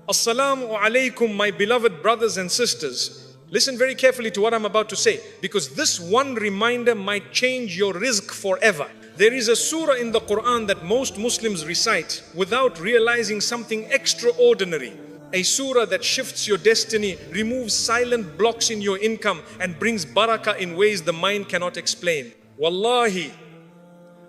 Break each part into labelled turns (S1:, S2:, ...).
S1: Assalamu alaikum, my beloved brothers and sisters. Listen very carefully to what I'm about to say, because this one reminder might change your rizq forever. There is a surah in the Quran that most Muslims recite without realizing something extraordinary. A surah that shifts your destiny, removes silent blocks in your income, and brings barakah in ways the mind cannot explain. Wallahi,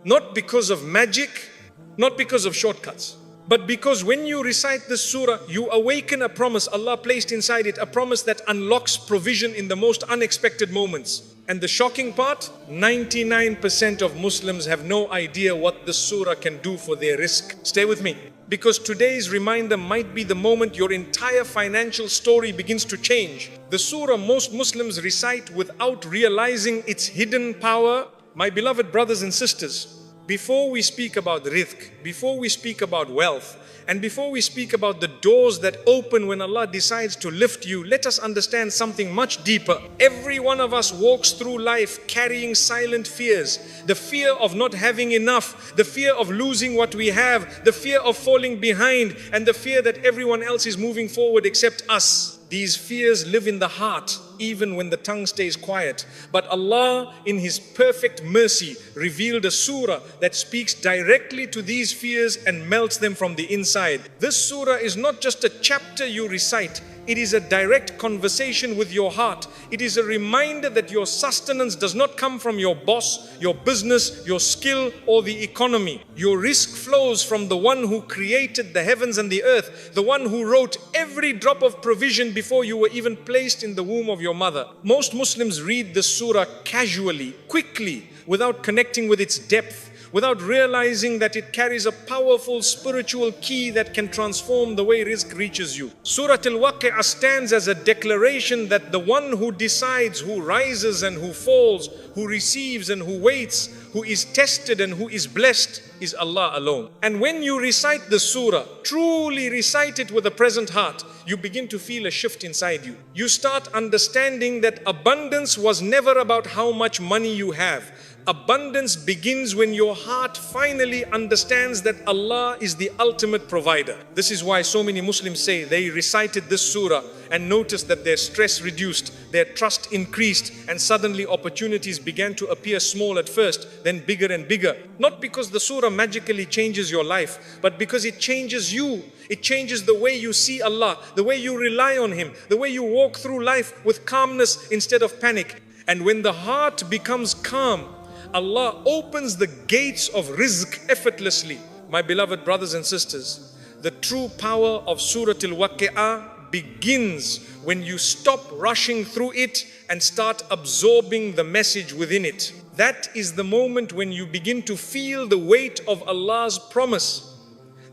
S1: not because of magic, not because of shortcuts, but because when you recite this surah, you awaken a promise Allah placed inside it, a promise that unlocks provision in the most unexpected moments. And the shocking part, 99% of Muslims have no idea what this surah can do for their rizq. Stay with me, because today's reminder might be the moment your entire financial story begins to change. The surah most Muslims recite without realizing its hidden power. My beloved brothers and sisters, before we speak about rizq, before we speak about wealth, and before we speak about the doors that open when Allah decides to lift you, let us understand something much deeper. Every one of us walks through life carrying silent fears. The fear of not having enough, the fear of losing what we have, the fear of falling behind, and the fear that everyone else is moving forward except us. These fears live in the heart, even when the tongue stays quiet. But Allah, in His perfect mercy, revealed a surah that speaks directly to these fears and melts them from the inside. This surah is not just a chapter you recite. It is a direct conversation with your heart. It is a reminder that your sustenance does not come from your boss, your business, your skill, or the economy. Your rizq flows from the one who created the heavens and the earth, the one who wrote every drop of provision before you were even placed in the womb of your mother. Most Muslims read this surah casually, quickly, without connecting with its depth, without realizing that it carries a powerful spiritual key that can transform the way rizq reaches you. Surah Al-Waqi'ah stands as a declaration that the one who decides who rises and who falls, who receives and who waits, who is tested and who is blessed, is Allah alone. And when you recite the surah, truly recite it with a present heart, you begin to feel a shift inside you. You start understanding that abundance was never about how much money you have. Abundance begins when your heart finally understands that Allah is the ultimate provider. This is why so many Muslims say they recited this surah and noticed that their stress reduced, their trust increased, and suddenly opportunities began to appear small at first, then bigger and bigger. Not because the surah magically changes your life, but because it changes you. It changes the way you see Allah, the way you rely on Him, the way you walk through life with calmness instead of panic. And when the heart becomes calm, Allah opens the gates of rizq effortlessly. My beloved brothers and sisters, the true power of Surah Al-Waqi'ah begins when you stop rushing through it and start absorbing the message within it. That is the moment when you begin to feel the weight of Allah's promise.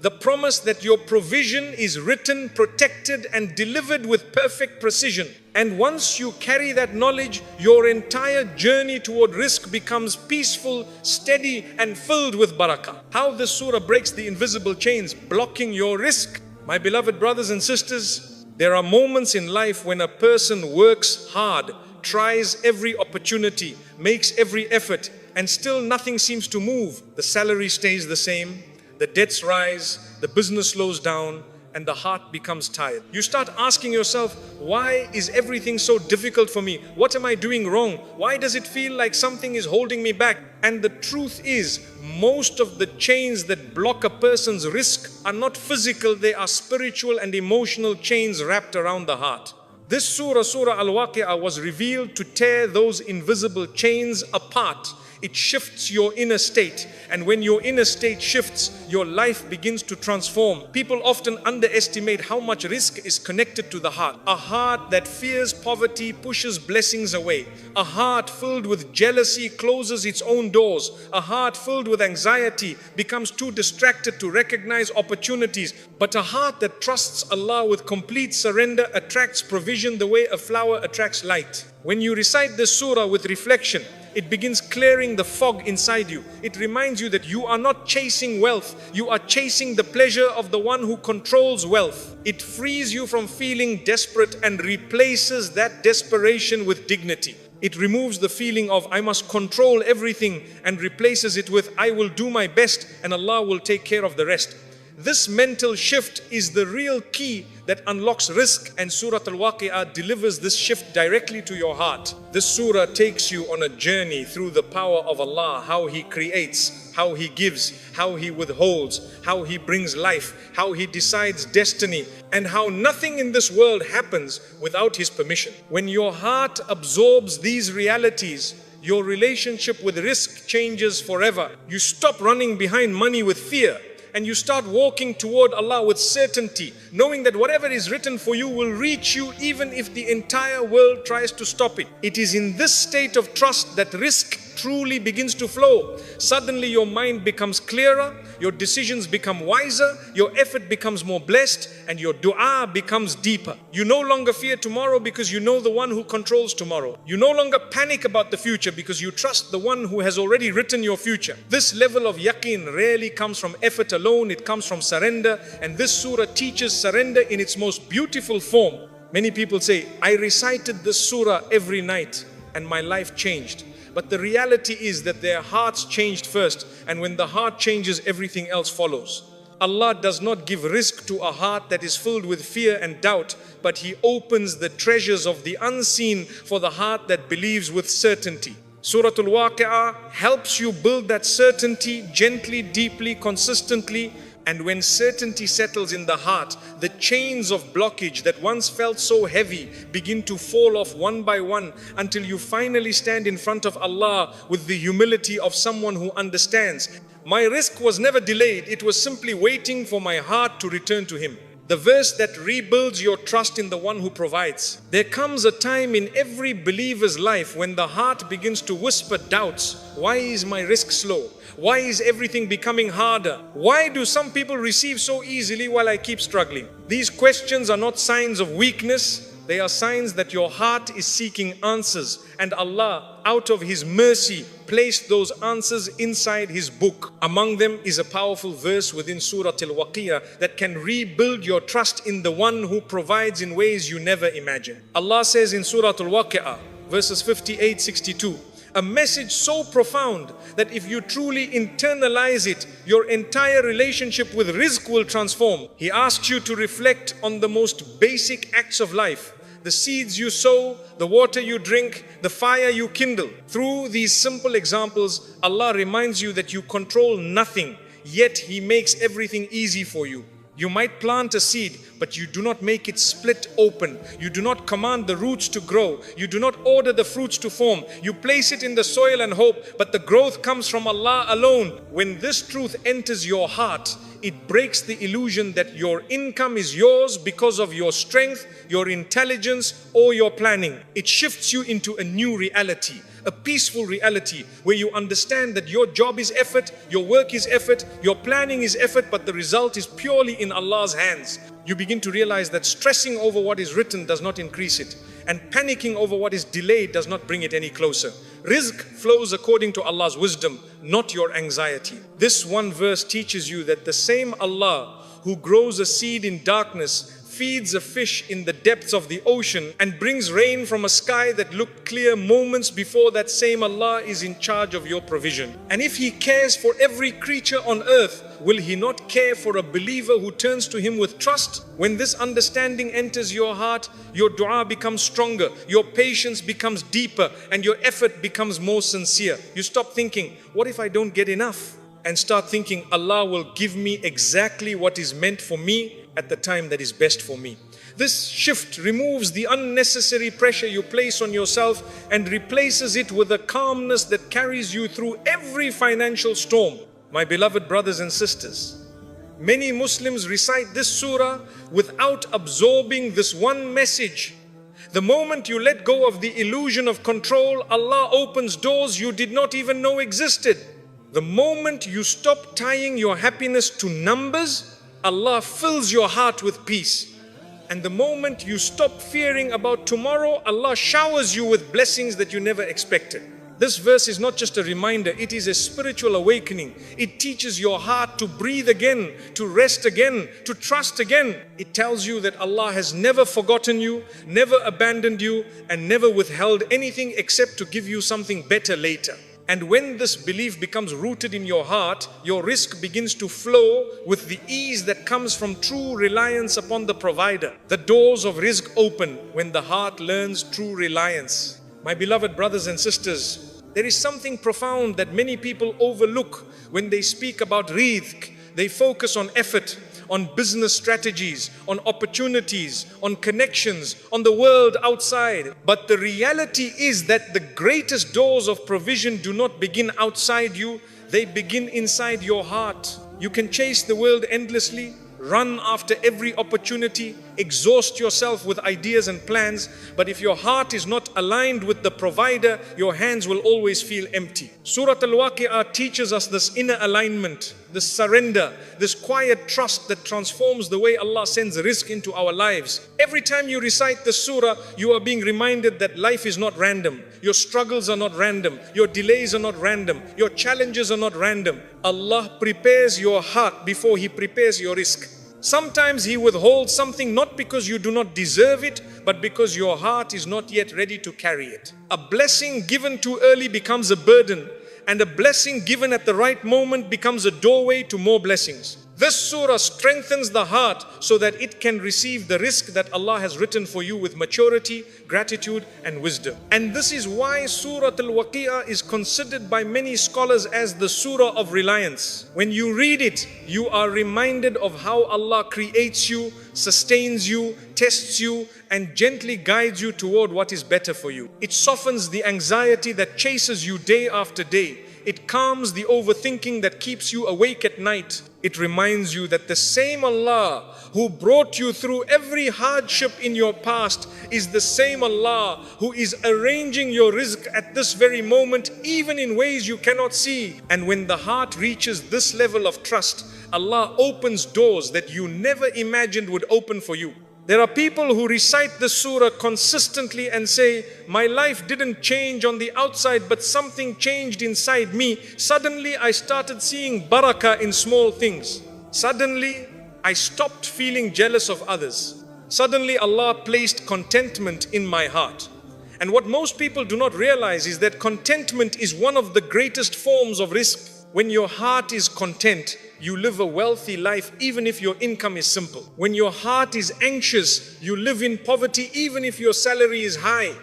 S1: The promise that your provision is written, protected, and delivered with perfect precision. And once you carry that knowledge, your entire journey toward rizq becomes peaceful, steady, and filled with barakah. How this surah breaks the invisible chains blocking your rizq. My beloved brothers and sisters, there are moments in life when a person works hard, tries every opportunity, makes every effort, and still nothing seems to move. The salary stays the same, the debts rise, the business slows down, and the heart becomes tired. You start asking yourself, why is everything so difficult for me? What am I doing wrong? Why does it feel like something is holding me back? And the truth is, most of the chains that block a person's rizq are not physical, they are spiritual and emotional chains wrapped around the heart. This surah, Surah Al-Waqi'ah, was revealed to tear those invisible chains apart. It shifts your inner state, and when your inner state shifts, your life begins to transform. People often underestimate how much rizq is connected to the heart. A heart that fears poverty pushes blessings away. A heart filled with jealousy closes its own doors. A heart filled with anxiety becomes too distracted to recognize opportunities. But a heart that trusts Allah with complete surrender attracts provision the way a flower attracts light. When you recite this surah with reflection, it begins clearing the fog inside you. It reminds you that you are not chasing wealth, you are chasing the pleasure of the one who controls wealth. It frees you from feeling desperate and replaces that desperation with dignity. It removes the feeling of I must control everything and replaces it with I will do my best and Allah will take care of the rest. This mental shift is the real key that unlocks rizq, and Surah Al-Waqi'ah delivers this shift directly to your heart. This surah takes you on a journey through the power of Allah, how He creates, how He gives, how He withholds, how He brings life, how He decides destiny, and how nothing in this world happens without His permission. When your heart absorbs these realities, your relationship with rizq changes forever. You stop running behind money with fear, and you start walking toward Allah with certainty, knowing that whatever is written for you will reach you even if the entire world tries to stop it. It is in this state of trust that rizq truly begins to flow. Suddenly your mind becomes clearer, your decisions become wiser, your effort becomes more blessed, and your dua becomes deeper. You no longer fear tomorrow because you know the one who controls tomorrow. You no longer panic about the future because you trust the one who has already written your future. This level of yaqeen rarely comes from effort alone, it comes from surrender, and this surah teaches surrender in its most beautiful form. Many people say, I recited this surah every night and my life changed. But the reality is that their hearts changed first, and when the heart changes, everything else follows. Allah does not give rizq to a heart that is filled with fear and doubt, but He opens the treasures of the unseen for the heart that believes with certainty. Surah Al-Waqi'ah helps you build that certainty gently, deeply, consistently. And when certainty settles in the heart, the chains of blockage that once felt so heavy begin to fall off one by one until you finally stand in front of Allah with the humility of someone who understands. My rizq was never delayed, it was simply waiting for my heart to return to Him. The verse that rebuilds your trust in the one who provides. There comes a time in every believer's life when the heart begins to whisper doubts. Why is my rizq slow? Why is everything becoming harder? Why do some people receive so easily while I keep struggling? These questions are not signs of weakness. They are signs that your heart is seeking answers, and Allah, out of His mercy, placed those answers inside His book. Among them is a powerful verse within Surah Al-Waqi'ah that can rebuild your trust in the one who provides in ways you never imagined. Allah says in Surah Al-Waqi'ah, verses 58-62, a message so profound that if you truly internalize it, your entire relationship with rizq will transform. He asks you to reflect on the most basic acts of life. The seeds you sow, the water you drink, the fire you kindle. Through these simple examples, Allah reminds you that you control nothing, yet He makes everything easy for you. You might plant a seed, but you do not make it split open. You do not command the roots to grow. You do not order the fruits to form. You place it in the soil and hope, but the growth comes from Allah alone. When this truth enters your heart, it breaks the illusion that your income is yours because of your strength, your intelligence, or your planning. It shifts you into a new reality, a peaceful reality where you understand that your job is effort, your work is effort, your planning is effort, but the result is purely in Allah's hands. You begin to realize that stressing over what is written does not increase it, and panicking over what is delayed does not bring it any closer. Rizq flows according to Allah's wisdom, not your anxiety. This one verse teaches you that the same Allah who grows a seed in darkness, feeds a fish in the depths of the ocean, and brings rain from a sky that looked clear moments before, that same Allah is in charge of your provision. And if He cares for every creature on earth, will He not care for a believer who turns to Him with trust? When this understanding enters your heart, your dua becomes stronger, your patience becomes deeper, and your effort becomes more sincere. You stop thinking, what if I don't get enough? And start thinking, Allah will give me exactly what is meant for me at the time that is best for me. This shift removes the unnecessary pressure you place on yourself and replaces it with a calmness that carries you through every financial storm. My beloved brothers and sisters, many Muslims recite this surah without absorbing this one message. The moment you let go of the illusion of control, Allah opens doors you did not even know existed. The moment you stop tying your happiness to numbers, Allah fills your heart with peace. And the moment you stop fearing about tomorrow, Allah showers you with blessings that you never expected. This verse is not just a reminder, it is a spiritual awakening. It teaches your heart to breathe again, to rest again, to trust again. It tells you that Allah has never forgotten you, never abandoned you, and never withheld anything except to give you something better later. And when this belief becomes rooted in your heart, your rizq begins to flow with the ease that comes from true reliance upon the provider. The doors of rizq open when the heart learns true reliance. My beloved brothers and sisters, there is something profound that many people overlook when they speak about rizq. They focus on effort, on business strategies, on opportunities, on connections, on the world outside. But the reality is that the greatest doors of provision do not begin outside you, they begin inside your heart. You can chase the world endlessly, run after every opportunity, exhaust yourself with ideas and plans, but if your heart is not aligned with the provider, your hands will always feel empty. Surah Al-Waqi'ah teaches us this inner alignment, this surrender, this quiet trust that transforms the way Allah sends rizq into our lives. Every time you recite the surah, you are being reminded that life is not random. Your struggles are not random. Your delays are not random. Your challenges are not random. Allah prepares your heart before He prepares your rizq. Sometimes He withholds something not because you do not deserve it, but because your heart is not yet ready to carry it. A blessing given too early becomes a burden, and a blessing given at the right moment becomes a doorway to more blessings. This surah strengthens the heart so that it can receive the rizq that Allah has written for you with maturity, gratitude and wisdom. And this is why Surah Al-Waqi'ah is considered by many scholars as the surah of reliance. When you read it, you are reminded of how Allah creates you, sustains you, tests you and gently guides you toward what is better for you. It softens the anxiety that chases you day after day. It calms the overthinking that keeps you awake at night. It reminds you that the same Allah who brought you through every hardship in your past is the same Allah who is arranging your rizq at this very moment, even in ways you cannot see. And when the heart reaches this level of trust, Allah opens doors that you never imagined would open for you. There are people who recite the surah consistently and say, my life didn't change on the outside, but something changed inside me. Suddenly I started seeing barakah in small things. Suddenly I stopped feeling jealous of others. Suddenly Allah placed contentment in my heart. And what most people do not realize is that contentment is one of the greatest forms of rizq. When your heart is content, you live a wealthy life even if your income is simple. When your heart is anxious, you live in poverty even if your salary is high.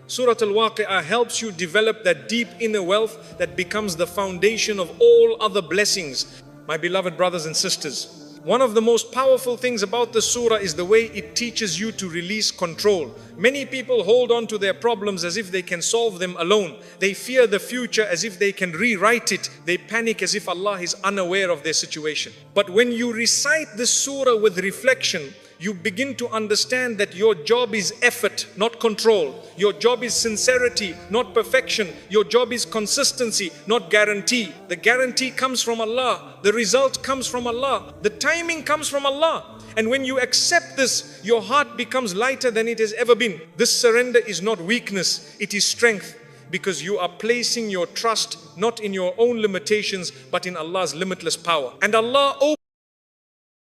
S1: Surah Al-Waqi'ah helps you develop that deep inner wealth that becomes the foundation of all other blessings. My beloved brothers and sisters, one of the most powerful things about the surah is the way it teaches you to release control. Many people hold on to their problems as if they can solve them alone. They fear the future as if they can rewrite it. They panic as if Allah is unaware of their situation. But when you recite this surah with reflection, you begin to understand that your job is effort, not control. Your job is sincerity, not perfection. Your job is consistency, not guarantee. The guarantee comes from Allah. The result comes from Allah. The timing comes from Allah. And when you accept this, your heart becomes lighter than it has ever been. This surrender is not weakness, it is strength. Because you are placing your trust not in your own limitations, but in Allah's limitless power. And Allah